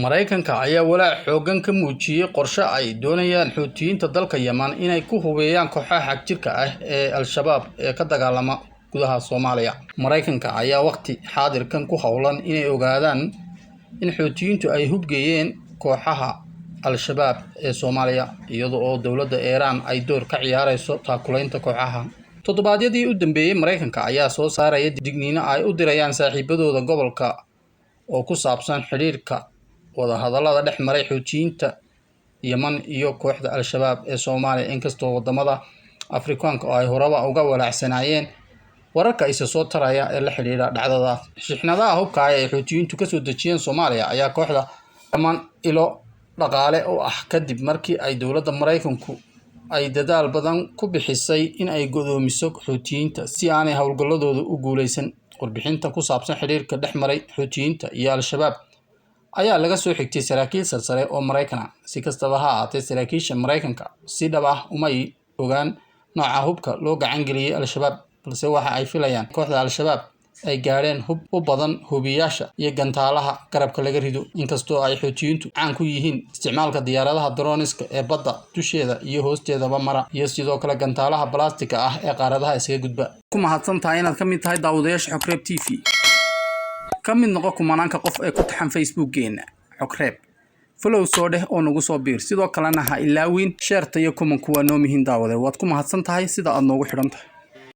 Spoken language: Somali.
Mareykanka ayaa walaac xooggan ka muujiyay qorshe ay doonayaan Xuutiyiinta dalka Yemen inay ku hubeeyaan kooxaha xagjirka ah ee Al-Shabaab ee ka dagaalama gudaha Soomaaliya. Mareykanka ayaa waqti xaadirkan ku howlan inay ogaadaan in Xuutiyiintu ay hubgeeyeen kooxaha Al-Shabaab ee Soomaaliya iyadoo oo dowladda Iran ay door ka ciyaarayso taakulaynta kooxaha. Toddobaadyadii u dambeeyay Mareykanka ayaa soo saaray digniino ay u dirayaan saaxiibadooda gobolka oo ku saabsan xiriirka wadahadallada dhex maray Xuutiyiinta Yemen iyo kooxda Al-Shabaab ee Soomaaliya inkastoo wadamada Afrikaanka ay horeba uga walaacsanaayeen wararka isa soo taraya ee la xiriira dhacdada. Shixnadaha hubka ay Xuutiyiintu ka soo dejiyeen Soomaaliya ayaa kooxda Yemen ilo dhaqaale oo ah kadib markii ay dowladda Mareykanku ay dadaal badan ku bixisay in ay godoomiso Xuutiyiinta si aanay howlgalladooda u guuleysan. Warbixinta ku saabsan xiriirka dhex maray Xuutiyiinta iyo Al-Shabaab ayaa laga soo xigtay saraakiil sarsare oo Mareykan ah. Si kastaba ha ahaatee, saraakiisha Mareykanka si dhab ah uma ogaan nooca hubka loo gacan geliyay Al-Shabaab, balse waxa ay filayaan kooxda Al-Shabaab ay gaadheen hub u badan hubiyaasha iyo gantaalaha garabka laga rido. Inkastoo ay Xuutiyiintu caan ku yihiin isticmaalka diyaaradaha droniska ee badda dusheeda iyo hoosteedaba mara iyo sidoo kale gantaalaha balaastika ah ee qaaradaha isaga gudba. Ku mahadsantahay inaad ka mid tahay daawadayaasha Xogreeb TV. ka mid noqo kumanaanka qof ee ku taxan Facebook-geena Xogreeb. follow soo dheh oo nagu soo biir. Sidoo kalena ha ilaawin share tayo comment kuwa noo mihin daawade. Waad ku mahadsantahay sida aad noogu xidhan tahay.